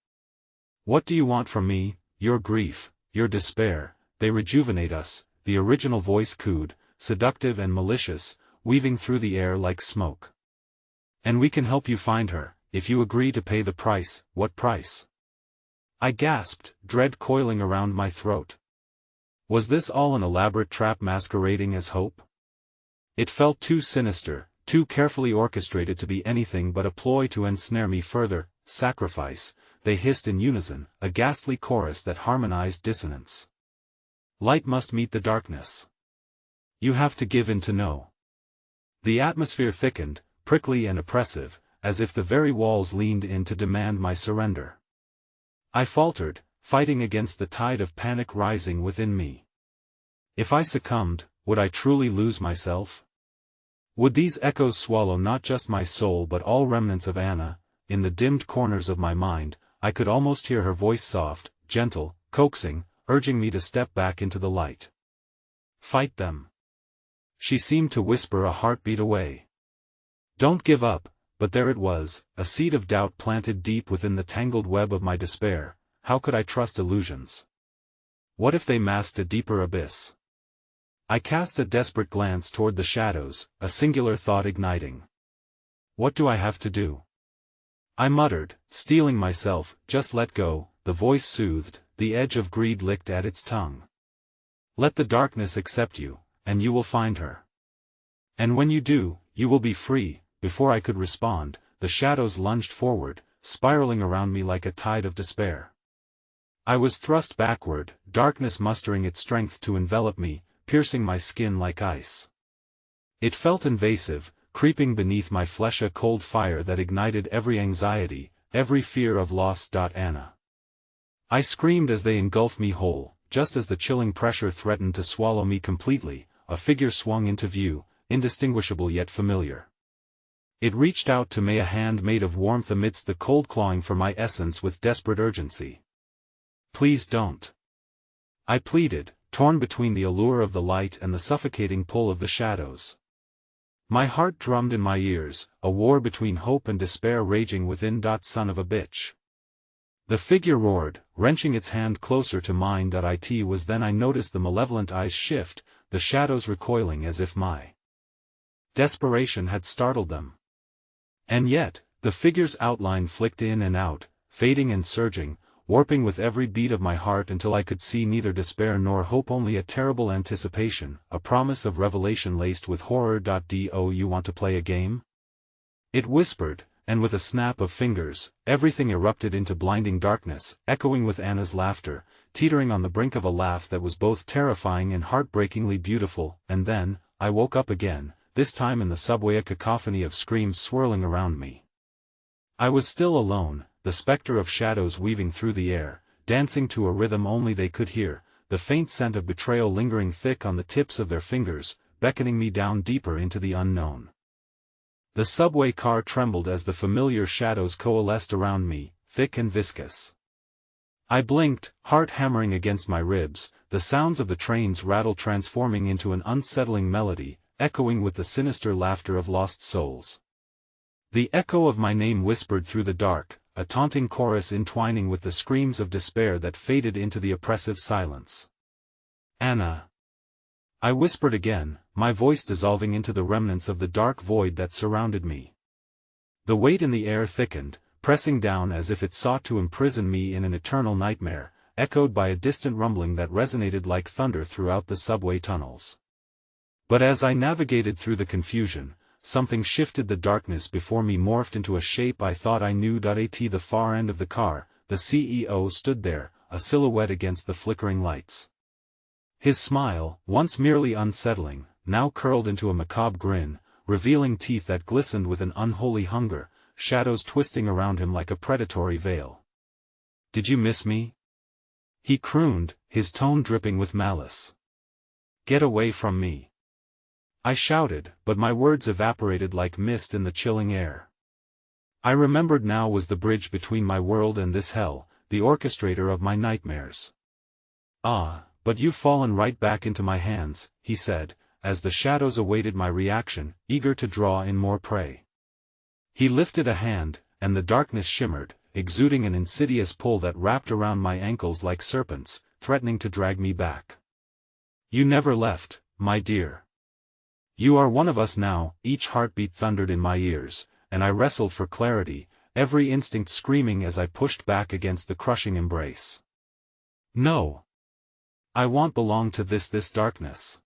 Speaker 1: What do you want from me? Your grief, your despair, they rejuvenate us, the original voice cooed, seductive and malicious, weaving through the air like smoke. And we can help you find her, if you agree to pay the price. What price? I gasped, dread coiling around my throat. Was this all an elaborate trap masquerading as hope? It felt too sinister, too carefully orchestrated to be anything but a ploy to ensnare me further. Sacrifice, they hissed in unison, a ghastly chorus that harmonized dissonance. Light must meet the darkness. You have to give in to know. The atmosphere thickened, prickly and oppressive, as if the very walls leaned in to demand my surrender. I faltered, fighting against the tide of panic rising within me. If I succumbed, would I truly lose myself? Would these echoes swallow not just my soul but all remnants of Anna? In the dimmed corners of my mind, I could almost hear her voice, soft, gentle, coaxing, urging me to step back into the light. Fight them. She seemed to whisper a heartbeat away. Don't give up. But there it was, a seed of doubt planted deep within the tangled web of my despair. How could I trust illusions? What if they masked a deeper abyss? I cast a desperate glance toward the shadows, a singular thought igniting. What do I have to do? I muttered, steeling myself. Just let go, the voice soothed, the edge of greed licked at its tongue. Let the darkness accept you, and you will find her. And when you do, you will be free. Before I could respond, the shadows lunged forward, spiraling around me like a tide of despair. I was thrust backward, darkness mustering its strength to envelop me, piercing my skin like ice. It felt invasive, creeping beneath my flesh, a cold fire that ignited every anxiety, every fear of loss. Anna. I screamed as they engulfed me whole. Just as the chilling pressure threatened to swallow me completely, a figure swung into view, indistinguishable yet familiar. It reached out to me, a hand made of warmth amidst the cold, clawing for my essence with desperate urgency. Please don't. I pleaded, torn between the allure of the light and the suffocating pull of the shadows. My heart drummed in my ears, a war between hope and despair raging within. Son of a bitch. The figure roared, wrenching its hand closer to mine. It was then I noticed the malevolent eyes shift, the shadows recoiling as if my desperation had startled them. And yet, the figure's outline flicked in and out, fading and surging, warping with every beat of my heart until I could see neither despair nor hope, only a terrible anticipation, a promise of revelation laced with horror. Do you want to play a game? It whispered, and with a snap of fingers, everything erupted into blinding darkness, echoing with Anna's laughter, teetering on the brink of a laugh that was both terrifying and heartbreakingly beautiful. And then, I woke up again, this time in the subway, a cacophony of screams swirling around me. I was still alone, the specter of shadows weaving through the air, dancing to a rhythm only they could hear, the faint scent of betrayal lingering thick on the tips of their fingers, beckoning me down deeper into the unknown. The subway car trembled as the familiar shadows coalesced around me, thick and viscous. I blinked, heart hammering against my ribs, the sounds of the train's rattle transforming into an unsettling melody, echoing with the sinister laughter of lost souls. The echo of my name whispered through the dark, a taunting chorus entwining with the screams of despair that faded into the oppressive silence. Anna. I whispered again, my voice dissolving into the remnants of the dark void that surrounded me. The weight in the air thickened, pressing down as if it sought to imprison me in an eternal nightmare, echoed by a distant rumbling that resonated like thunder throughout the subway tunnels. But as I navigated through the confusion, something shifted. The darkness before me morphed into a shape I thought I knew. At the far end of the car, the CEO stood there, a silhouette against the flickering lights. His smile, once merely unsettling, now curled into a macabre grin, revealing teeth that glistened with an unholy hunger, shadows twisting around him like a predatory veil. "Did you miss me?" he crooned, his tone dripping with malice. "Get away from me!" I shouted, but my words evaporated like mist in the chilling air. I remembered now was the bridge between my world and this hell, the orchestrator of my nightmares. "Ah, but you've fallen right back into my hands," he said, as the shadows awaited my reaction, eager to draw in more prey. He lifted a hand, and the darkness shimmered, exuding an insidious pull that wrapped around my ankles like serpents, threatening to drag me back. "You never left, my dear. You are one of us now," each heartbeat thundered in my ears, and I wrestled for clarity, every instinct screaming as I pushed back against the crushing embrace. "No. I won't belong to this darkness."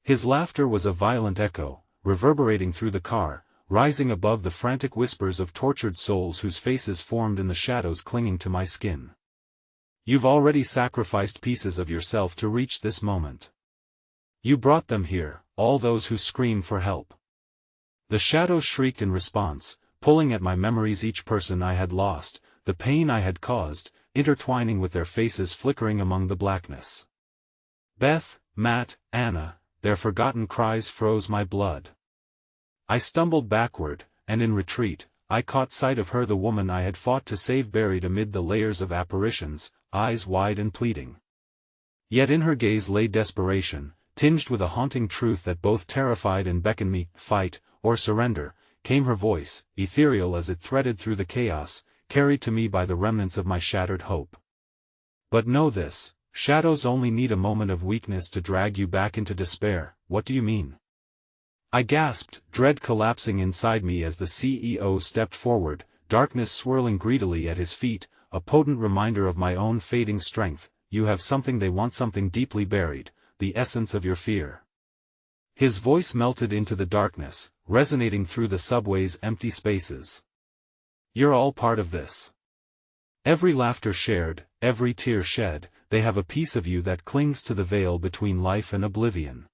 Speaker 1: His laughter was a violent echo, reverberating through the car, rising above the frantic whispers of tortured souls whose faces formed in the shadows clinging to my skin. "You've already sacrificed pieces of yourself to reach this moment. You brought them here, all those who scream for help." The shadows shrieked in response, pulling at my memories, each person I had lost, the pain I had caused, intertwining with their faces flickering among the blackness. Beth, Matt, Anna, their forgotten cries froze my blood. I stumbled backward, and in retreat, I caught sight of her, the woman I had fought to save, buried amid the layers of apparitions, eyes wide and pleading. Yet in her gaze lay desperation, tinged with a haunting truth that both terrified and beckoned me. "Fight, or surrender," came her voice, ethereal as it threaded through the chaos, carried to me by the remnants of my shattered hope. "But know this, shadows only need a moment of weakness to drag you back into despair." "What do you mean?" I gasped, dread collapsing inside me as the CEO stepped forward, darkness swirling greedily at his feet, a potent reminder of my own fading strength. You have something they want, something deeply buried, the essence of your fear. His voice melted into the darkness, resonating through the subway's empty spaces. You're all part of this. Every laughter shared, every tear shed, they have a piece of you that clings to the veil between life and oblivion.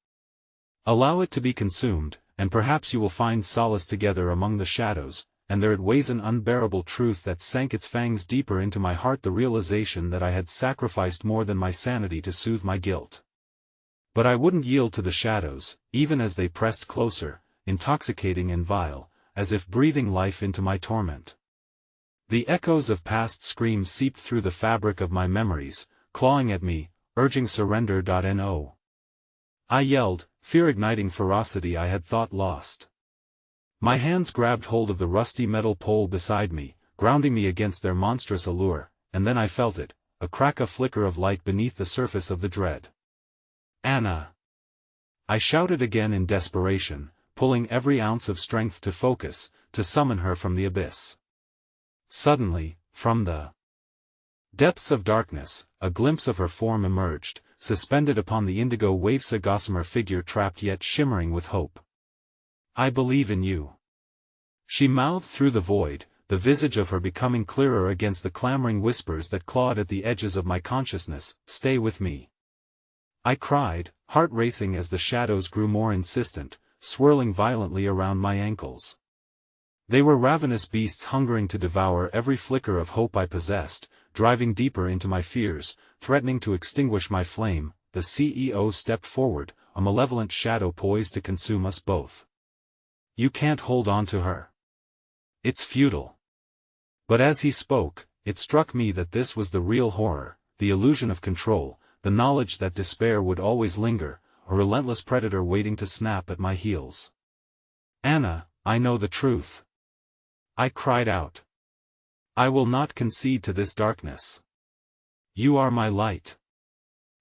Speaker 1: Allow it to be consumed, and perhaps you will find solace together among the shadows, and there it weighs an unbearable truth that sank its fangs deeper into my heart, the realization that I had sacrificed more than my sanity to soothe my guilt. But I wouldn't yield to the shadows, even as they pressed closer, intoxicating and vile, as if breathing life into my torment. The echoes of past screams seeped through the fabric of my memories, clawing at me, urging surrender. No. I yelled, fear igniting ferocity I had thought lost. My hands grabbed hold of the rusty metal pole beside me, grounding me against their monstrous allure, and then I felt it, a crack, a flicker of light beneath the surface of the dread. Anna! I shouted again in desperation, pulling every ounce of strength to focus, to summon her from the abyss. Suddenly, from the depths of darkness, a glimpse of her form emerged, suspended upon the indigo waves, a gossamer figure trapped yet shimmering with hope. I believe in you. She mouthed through the void, the visage of her becoming clearer against the clamoring whispers that clawed at the edges of my consciousness. Stay with me. I cried, heart racing as the shadows grew more insistent, swirling violently around my ankles. They were ravenous beasts hungering to devour every flicker of hope I possessed, driving deeper into my fears, threatening to extinguish my flame. The CEO stepped forward, a malevolent shadow poised to consume us both. You can't hold on to her. It's futile. But as he spoke, it struck me that this was the real horror, the illusion of control, the knowledge that despair would always linger, a relentless predator waiting to snap at my heels. Anna, I know the truth. I cried out. I will not concede to this darkness. You are my light.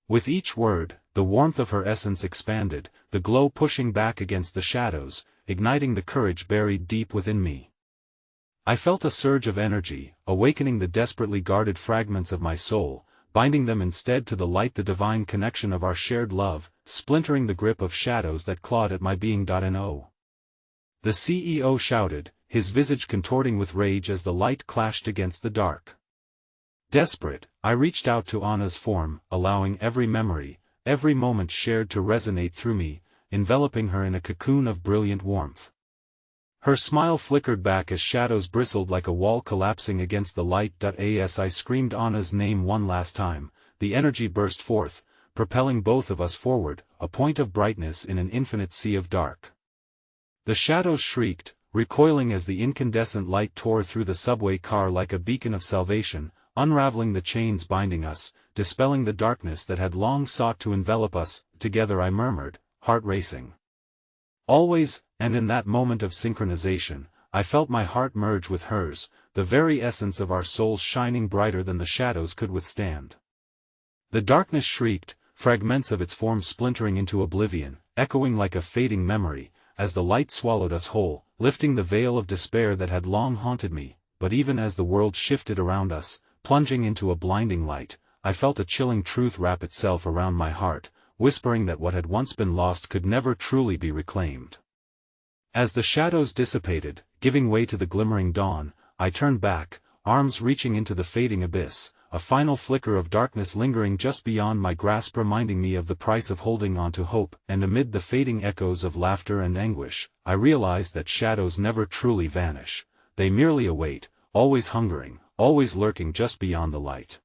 Speaker 1: With each word, the warmth of her essence expanded, the glow pushing back against the shadows, igniting the courage buried deep within me. I felt a surge of energy, awakening the desperately guarded fragments of my soul, binding them instead to the light, the divine connection of our shared love, splintering the grip of shadows that clawed at my being. No. The CEO shouted, his visage contorting with rage as the light clashed against the dark. Desperate, I reached out to Anna's form, allowing every memory, every moment shared to resonate through me, enveloping her in a cocoon of brilliant warmth. Her smile flickered back as shadows bristled like a wall collapsing against the light. As I screamed Anna's name one last time, the energy burst forth, propelling both of us forward, a point of brightness in an infinite sea of dark. The shadows shrieked, recoiling as the incandescent light tore through the subway car like a beacon of salvation, unraveling the chains binding us, dispelling the darkness that had long sought to envelop us. Together, I murmured, heart racing. Always, and in that moment of synchronization, I felt my heart merge with hers, the very essence of our souls shining brighter than the shadows could withstand. The darkness shrieked, fragments of its form splintering into oblivion, echoing like a fading memory, as the light swallowed us whole, lifting the veil of despair that had long haunted me. But even as the world shifted around us, plunging into a blinding light, I felt a chilling truth wrap itself around my heart, whispering that what had once been lost could never truly be reclaimed. As the shadows dissipated, giving way to the glimmering dawn, I turned back, arms reaching into the fading abyss, a final flicker of darkness lingering just beyond my grasp, reminding me of the price of holding on to hope. And amid the fading echoes of laughter and anguish, I realized that shadows never truly vanish, they merely await, always hungering, always lurking just beyond the light.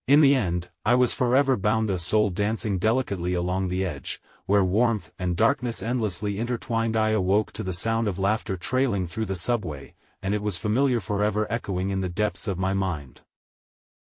Speaker 1: In the end, I was forever bound, a soul dancing delicately along the edge, where warmth and darkness endlessly intertwined. I awoke to the sound of laughter trailing through the subway, and it was familiar, forever echoing in the depths of my mind.